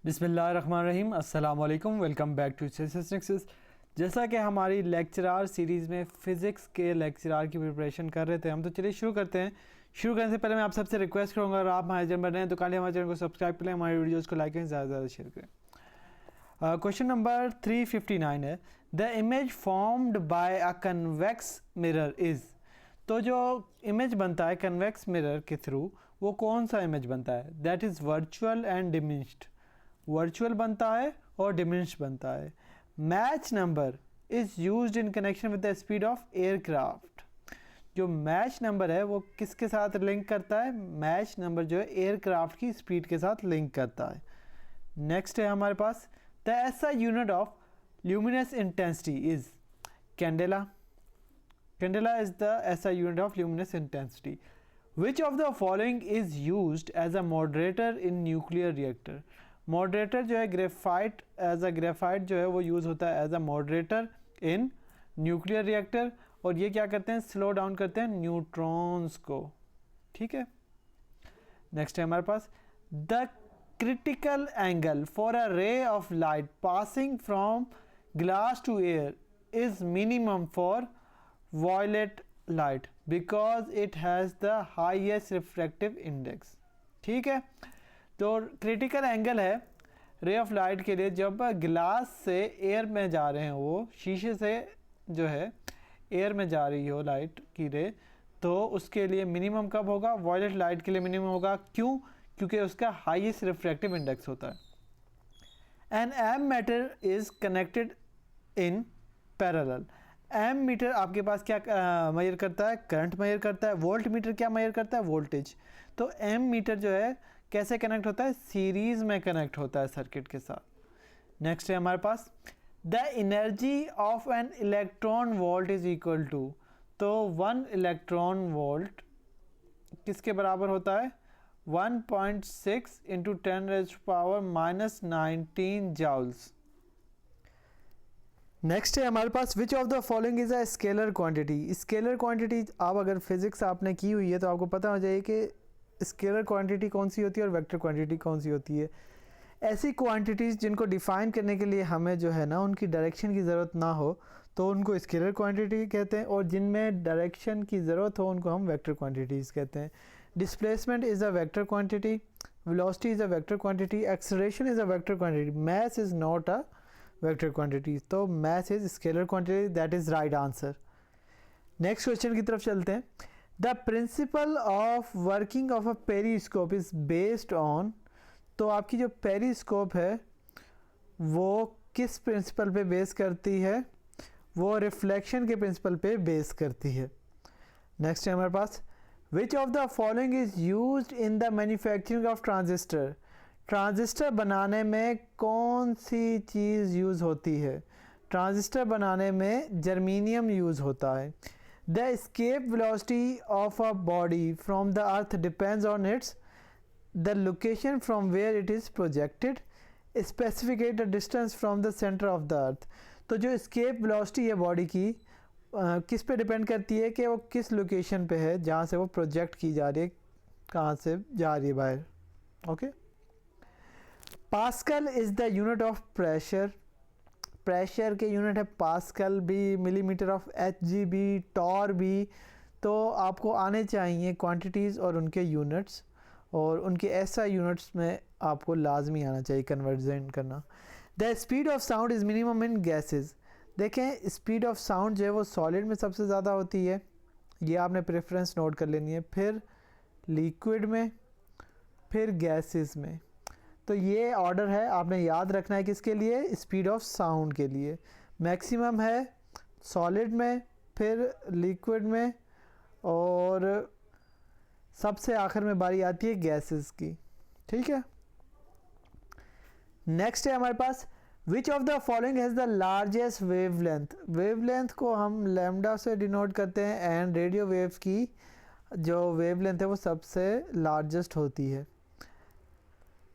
बिस्मिल्लाहिर्रहमानिर्रहीम, अस्सलाम वालेकुम। Welcome back to statistics. जैसा कि हमारी लेक्चरार सीरीज़ में फ़िज़िक्स के लेक्चरार की प्रिपरेशन कर रहे थे हम, तो चलिए शुरू करते हैं। शुरू करने से पहले मैं आप सबसे रिक्वेस्ट करूँगा, अगर आप हमारे चैनल पर नए हैं तो काले हमारे चैनल को सब्सक्राइब करें, हमारी वीडियोज़ को लाइक करें, ज़्यादा से ज़्यादा शेयर करें। क्वेश्चन नंबर 359 है, the image formed by a convex mirror is. तो जो इमेज बनता है कन्वेक्स मिरर के थ्रू, वो कौन सा इमेज बनता है? That is virtual and diminished. Virtual बनता है और डिमिनिश बनता है। Match number is used in connection with the speed of aircraft. जो मैच नंबर है वो किसके साथ लिंक करता है? मैच नंबर जो है एयरक्राफ्ट की स्पीड के साथ लिंक करता है। नेक्स्ट है हमारे पास, the SI unit of luminous intensity is candela. Candela is the SI unit of luminous intensity. Which of the following is used as a moderator in nuclear reactor. Moderator जो है graphite, as a graphite जो है वो use होता है as a moderator in nuclear reactor. और ये क्या करते हैं? स्लो डाउन करते हैं न्यूट्रॉन्स को। ठीक है। नेक्स्ट है हमारे पास, the critical angle for a ray of light passing from glass to air is minimum for violet light because it has the highest refractive index. ठीक है। तो क्रिटिकल एंगल है रे ऑफ लाइट के लिए जब ग्लास से एयर में जा रहे हैं, वो शीशे से जो है एयर में जा रही हो लाइट की रे, तो उसके लिए मिनिमम कब होगा? वॉयलेट लाइट के लिए मिनिमम होगा। क्यों? क्योंकि उसका हाईएस्ट रिफ्रैक्टिव इंडेक्स होता है। An ammeter is connected in parallel. Ammeter आपके पास क्या मेजर करता है? करंट मेजर करता है। वोल्ट मीटर क्या मेजर करता है? वोल्टेज। तो एम मीटर जो है कैसे कनेक्ट होता है? सीरीज में कनेक्ट होता है सर्किट के साथ। नेक्स्ट है हमारे पास, the energy of an electron volt is equal to. तो 1 इलेक्ट्रॉन वोल्ट किसके बराबर होता है? 1.6 इंटू 10⁻⁻19 जाउल्स। नेक्स्ट है हमारे पास, which of the following is a scalar quantity. Scalar quantity, आप अगर फिजिक्स आपने की हुई है तो आपको पता हो जाए कि स्केलर क्वांटिटी कौन सी होती है और वेक्टर क्वांटिटी कौन सी होती है। ऐसी क्वांटिटीज़ जिनको डिफ़ाइन करने के लिए हमें जो है ना उनकी डायरेक्शन की ज़रूरत ना हो तो उनको स्केलर क्वांटिटी कहते हैं, और जिनमें डायरेक्शन की ज़रूरत हो उनको हम वेक्टर क्वांटिटीज़ कहते हैं। Displacement is a vector quantity, velocity is a vector quantity, acceleration is a vector quantity, mass is not a vector quantity. तो mass is scalar quantity, that is right answer. Next question की तरफ चलते हैं। The principle of working of a periscope is based on. तो आपकी जो periscope है वो किस प्रिंसिपल पे बेस करती है? वो रिफ्लेक्शन के प्रिंसिपल पे बेस करती है। नेक्स्ट है हमारे पास, which of the following is used in the manufacturing of transistor. Transistor बनाने में कौन सी चीज़ यूज़ होती है? ट्रांजिस्टर बनाने में जर्मीनियम यूज़ होता है। The escape velocity of a body from the earth depends on the location from where it is projected. Specificate the distance from the center of the earth. तो जो escape velocity है body की किस पे depend करती है कि वो किस लोकेशन पे है जहाँ से वो प्रोजेक्ट की जा रही है, कहाँ से जा रही है बाहर। Okay. Pascal is the unit of pressure. Pressure के यूनिट है पास्कल भी, मिलीमीटर ऑफ एचजी भी, टॉर भी। तो आपको आने चाहिए क्वांटिटीज़ और उनके यूनिट्स, और उनके एसआई यूनिट्स में आपको लाजमी आना चाहिए कन्वर्जन करना। The speed of sound is minimum in gases. देखें स्पीड ऑफ साउंड जो है वो सॉलिड में सबसे ज़्यादा होती है, ये आपने प्रेफरेंस नोट कर लेनी है, फिर लिक्विड में, फिर गैसेस में। तो ये ऑर्डर है, आपने याद रखना है किसके लिए? स्पीड ऑफ साउंड के लिए। मैक्सिमम है सॉलिड में, फिर लिक्विड में, और सबसे आखिर में बारी आती है गैसेस की। ठीक है। नेक्स्ट है हमारे पास, which of the following has the largest wavelength. Wavelength को हम लैम्डा से डिनोट करते हैं, एंड रेडियो वेव की जो वेवलेंथ है वो सबसे लार्जेस्ट होती है।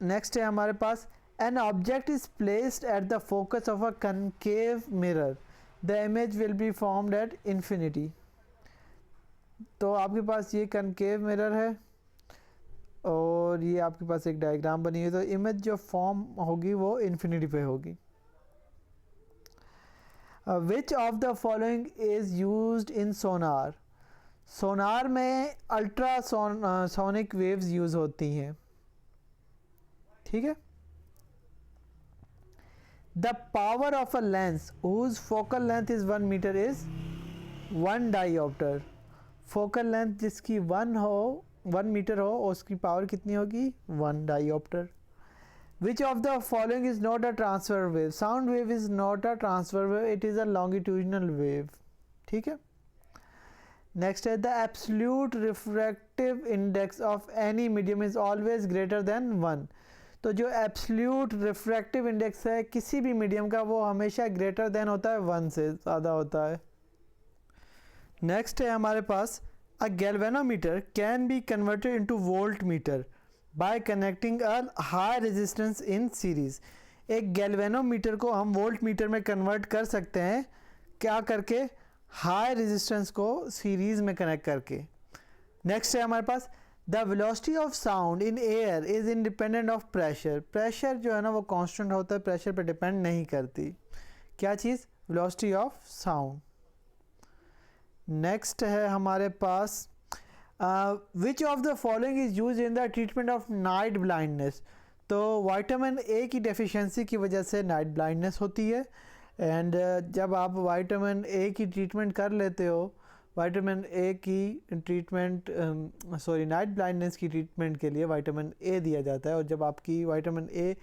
नेक्स्ट है हमारे पास, an object is placed at the focus of a concave mirror, the image will be formed at infinity. तो आपके पास ये कनकेव मिरर है और ये आपके पास एक डायग्राम बनी है, तो इमेज जो फॉर्म होगी वो इन्फिनिटी पे होगी। Which of the following is used in sonar? Sonar में अल्ट्रा सोनिक वेव्स यूज होती हैं, ठीक है। The power of a lens whose focal length is 1 metre is 1 dioptre. Focal length जिसकी 1 मीटर हो उसकी पावर कितनी होगी? 1 dioptre. Which of the following is not a transfer wave? Sound wave is not a transfer wave, it is a longitudinal wave, ठीक है। Next है the absolute refractive index of any medium is always greater than 1। तो जो absolute refractive index है किसी भी medium का वो हमेशा ग्रेटर देन होता है 1 से ज़्यादा होता है। नेक्स्ट है हमारे पास a galvanometer can be converted into voltmeter by connecting a high resistance in series. एक गैल्वेनोमीटर को हम वोल्ट मीटर में कन्वर्ट कर सकते हैं, क्या करके? हाई रेजिस्टेंस को सीरीज में कनेक्ट करके। नेक्स्ट है हमारे पास the velocity of sound in air is independent of pressure. Pressure जो है ना वो कांस्टेंट होता है, प्रेशर पे डिपेंड नहीं करती। क्या चीज़? Velocity of sound. नेक्स्ट है हमारे पास which of the following is use in the treatment of night blindness. तो विटामिन ए की डेफिशिएंसी की वजह से नाइट ब्लाइंडनेस होती है। एंड जब आप विटामिन ए की ट्रीटमेंट कर लेते हो, विटामिन ए की ट्रीटमेंट नाइट ब्लाइंडनेस की ट्रीटमेंट के लिए विटामिन ए दिया जाता है। और जब आपकी विटामिन ए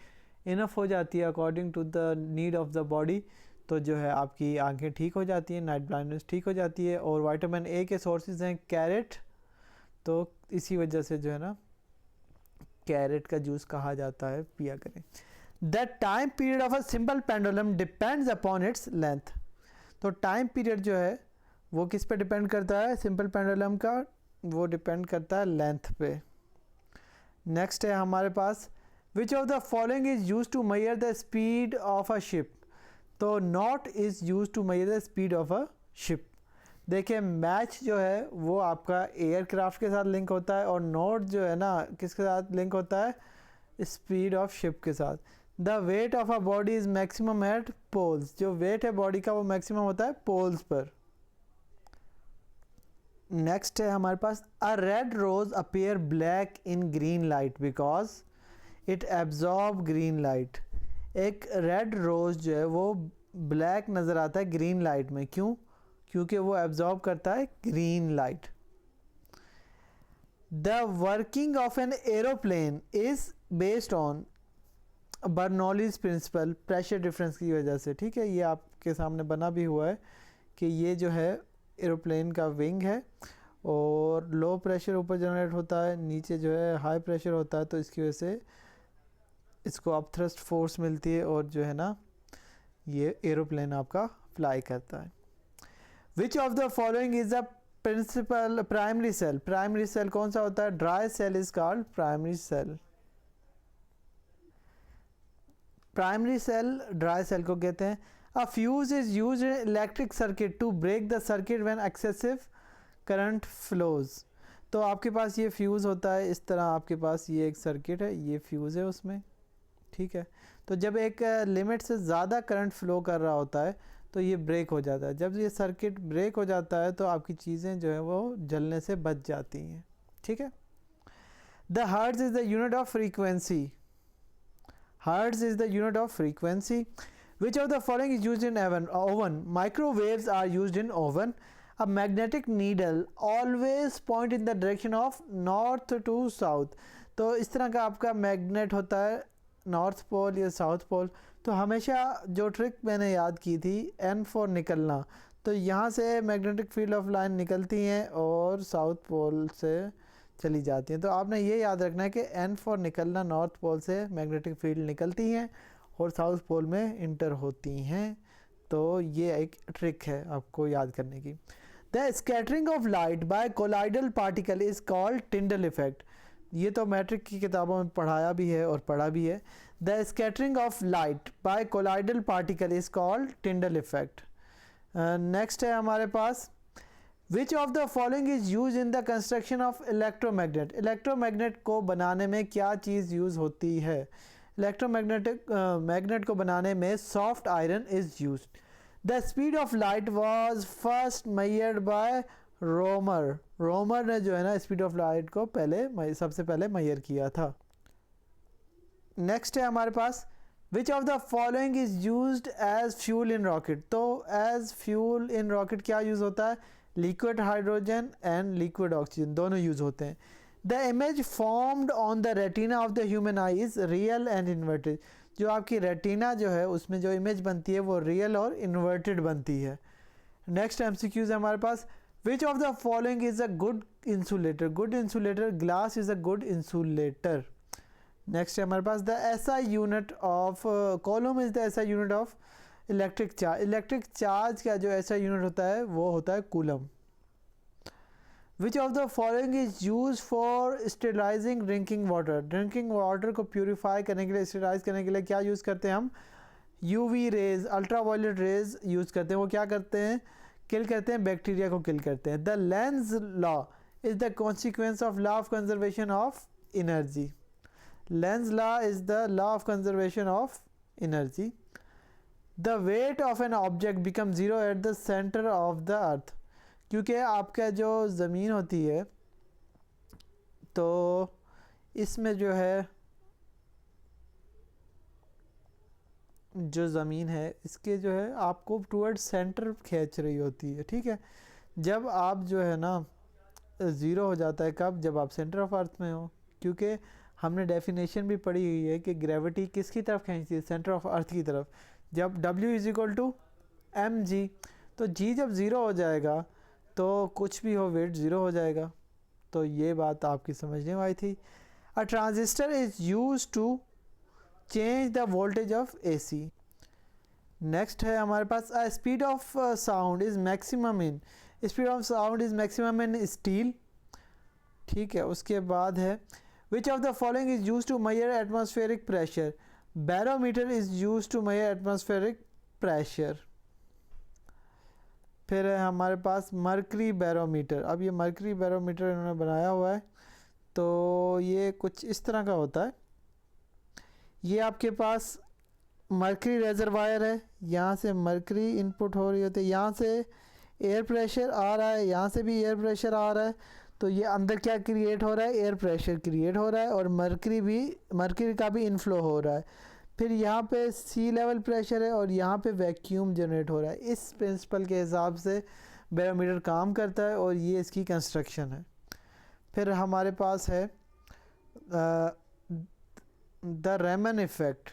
इनफ हो जाती है according to the need of the body, तो जो है आपकी आंखें ठीक हो जाती हैं, नाइट ब्लाइंडनेस ठीक हो जाती है। और विटामिन ए के सोर्सेज हैं कैरेट, तो इसी वजह से जो है ना कैरेट का जूस कहा जाता है, पिया करें। The time period of a simple pendulum depends upon its length. तो टाइम पीरियड जो है वो किस पे डिपेंड करता है? सिंपल पेंडुलम का वो डिपेंड करता है लेंथ पे। नेक्स्ट है हमारे पास which of the following is use to measure the speed of a ship. तो knot is use to measure the speed of a ship. देखिए मैच जो है वो आपका एयरक्राफ्ट के साथ लिंक होता है और नोट जो है ना किसके साथ लिंक होता है? स्पीड ऑफ शिप के साथ। The weight of a body is maximum at poles. जो वेट है बॉडी का वो मैक्सिमम होता है पोल्स पर। नेक्स्ट है हमारे पास a red rose appear black in green light because it absorb green light. एक रेड रोज जो है वो ब्लैक नज़र आता है ग्रीन लाइट में, क्यों? क्योंकि वो एब्जॉर्ब करता है green light. The working of an aeroplane is based on Bernoulli's principle pressure difference की वजह से, ठीक है। ये आपके सामने बना भी हुआ है कि ये जो है एरोप्लेन का विंग है और लो प्रेशर ऊपर जनरेट होता है, नीचे जो है हाई प्रेशर होता है, तो इसकी वजह से इसको अपथ्रस्ट फोर्स मिलती है और जो है ना ये एरोप्लेन आपका फ्लाई करता है। Which of the following is the principle primary cell. Primary cell कौन सा होता है? Dry cell is called primary cell. Primary cell dry cell को कहते हैं। A fuse is use in electric circuit to break the circuit when excessive current flows. तो आपके पास ये फ्यूज़ होता है, इस तरह आपके पास ये एक सर्किट है, ये फ्यूज़ है उसमें, ठीक है। तो जब एक लिमिट से ज़्यादा करंट फ्लो कर रहा होता है तो ये ब्रेक हो जाता है। जब ये सर्किट ब्रेक हो जाता है तो आपकी चीज़ें जो है वो जलने से बच जाती हैं, ठीक है। The hertz is the unit of frequency. Hertz is the unit of frequency. Which of the following is used in oven? Microwaves are used in oven. A magnetic needle always point in the direction of north to south. तो इस तरह का आपका magnet होता है north pole या south pole. तो हमेशा जो ट्रिक मैंने याद की थी N फॉर निकलना, तो यहाँ से मैग्नेटिक फील्ड ऑफ लाइन निकलती हैं और साउथ पोल से चली जाती हैं। तो आपने ये याद रखना है कि N फॉर निकलना, नॉर्थ पोल से मैग्नेटिक फील्ड निकलती हैं और साउथ पोल में इंटर होती हैं। तो ये एक ट्रिक है आपको याद करने की। The scattering of light by colloidal particle is called Tyndall effect. ये तो मैट्रिक की किताबों में पढ़ाया भी है और पढ़ा भी है। The scattering of light by colloidal particle is called Tyndall effect. Next है हमारे पास which of the following is use in the construction of electromagnet, electromagnet को बनाने में क्या चीज़ यूज़ होती है? इलेक्ट्रोमैग्नेटिक मैग्नेट को बनाने में soft iron is use. The speed of light was first measured by Romer, Romer ने जो है ना स्पीड ऑफ लाइट को सबसे पहले मेजर किया था। नेक्स्ट है हमारे पास which of the following is used as fuel in rocket, तो एज फ्यूल इन रॉकेट क्या यूज़ होता है? Liquid hydrogen and liquid oxygen दोनों यूज़ होते हैं। The image formed on the retina of the human eye is real and inverted, जो आपकी retina जो है उसमें जो इमेज बनती है वो रियल और इन्वर्टेड बनती है। नेक्स्ट एमसीक्यूज है हमारे पास which of the following is a good insulator, good insulator, glass is a good insulator. Next है हमारे पास the SI unit of coulomb is the SI unit of electric charge, electric charge का जो SI unit होता है वो होता है coulomb. Which of the following is use for sterilising drinking water, drinking water को प्योरीफाई करने के लिए, स्टेरिलाइज करने के लिए क्या यूज़ करते हैं हम? UV rays, ultraviolet rays use करते हैं। वो क्या करते हैं? किल करते हैं, बैक्टीरिया को किल करते हैं। The Lenz law is the consequence of law of conservation of energy, Lenz law is the law of conservation of energy. The weight of an object become zero at the centre of the earth, क्योंकि आपका जो ज़मीन होती है तो इसमें जो है जो ज़मीन है इसके जो है आपको टूवर्ड सेंटर खींच रही होती है, ठीक है। जब आप जो है ना ज़ीरो हो जाता है, कब? जब आप सेंटर ऑफ अर्थ में हो, क्योंकि हमने डेफिनेशन भी पढ़ी हुई है कि ग्रेविटी किसकी तरफ खींचती है? सेंटर ऑफ अर्थ की तरफ। जब W is equal to mg, तो g जब ज़ीरो हो जाएगा तो कुछ भी हो वेट ज़ीरो हो जाएगा। तो ये बात आपकी समझने में आई थी। A transistor is use to change the voltage of AC। Next है हमारे पास a speed of sound is maximum in, speed of sound is maximum in steel, ठीक है। उसके बाद है which of the following is use to measure atmospheric pressure, barometer is use to measure atmospheric pressure. फिर है हमारे पास mercury barometer. अब ये मर्करी बैरोमीटर इन्होंने बनाया हुआ है, तो ये कुछ इस तरह का होता है। ये आपके पास मर्करी रेजरवायर है, यहाँ से मर्करी इनपुट हो रही होती है, यहाँ से एयर प्रेशर आ रहा है, यहाँ से भी एयर प्रेशर आ रहा है, तो ये अंदर क्या क्रिएट हो रहा है? एयर प्रेशर क्रिएट हो रहा है और मर्करी का भी इनफ्लो हो रहा है। फिर यहाँ पे सी लेवल प्रेशर है और यहाँ पे वैक्यूम जनरेट हो रहा है। इस प्रिंसिपल के हिसाब से बैरोमीटर काम करता है और ये इसकी कंस्ट्रक्शन है। फिर हमारे पास है the Raman effect.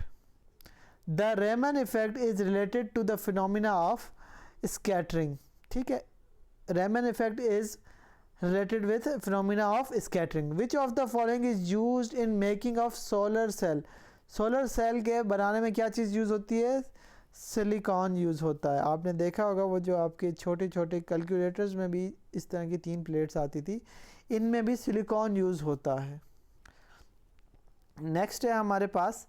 The Raman effect is related to the phenomena of scattering, ठीक है। Raman effect is related with phenomena of scattering. Which of the following is used in making of solar cell? Solar cell के बनाने में क्या चीज़ use होती है? Silicon use होता है। आपने देखा होगा वो जो आपके छोटे छोटे कैलकुलेटर्स में भी इस तरह की 3 प्लेट्स आती थी, इनमें भी सिलिकॉन यूज़ होता है। नेक्स्ट है हमारे पास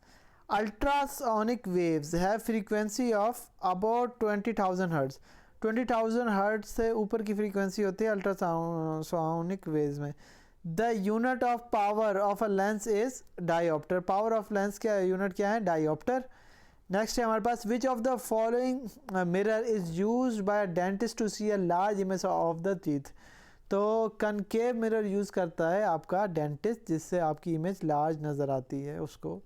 ultrasonic waves have frequency of about 20,000 hertz. 20,000 hertz से ऊपर की फ्रीक्वेंसी होती है अल्ट्रासोनिक वेव्स में। The unit of power of a lens is dioptre, power of lens क्या है? यूनिट क्या है? डायोप्टर। नेक्स्ट है हमारे पास which of the following mirror is use by dentist to see a large image of the teeth. तो concave mirror use करता है आपका डेंटिस्ट, जिससे आपकी इमेज लार्ज नज़र आती है उसको।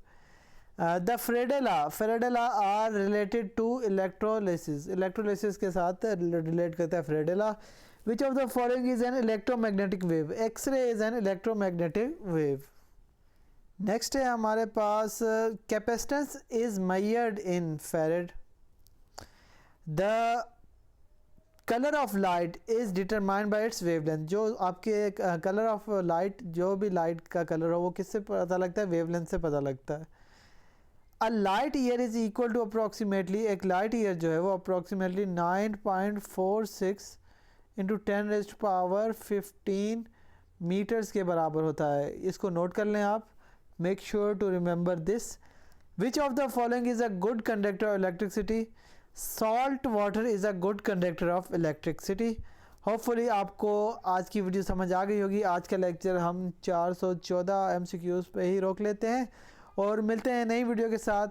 The Faraday law are related to electrolysis, electrolysis के साथ रिलेट करता है Faraday law. Which of the following is an electromagnetic wave? X-ray is an electromagnetic wave. Next है हमारे पास capacitance is measured in farad. The colour of light is determined by its wavelength. जो आपके colour of light, जो भी light का colour हो वो किससे पता लगता है? वेवलेंथ से पता लगता है। A light year is equal to approximately, एक लाइट ईयर जो है वो अप्रॉक्सीमेटली 9.46 इंटू 10⁻15 मीटर्स के बराबर होता है। इसको नोट कर लें आप, make sure to remember this. Which of the following is a good conductor of electricity? Salt water is a good conductor of electricity. Hopefully आपको आज की वीडियो समझ आ गई होगी। आज का लेक्चर हम 414 MCQs पे ही रोक लेते हैं और मिलते हैं नई वीडियो के साथ।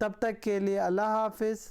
तब तक के लिए अल्लाह हाफिज़।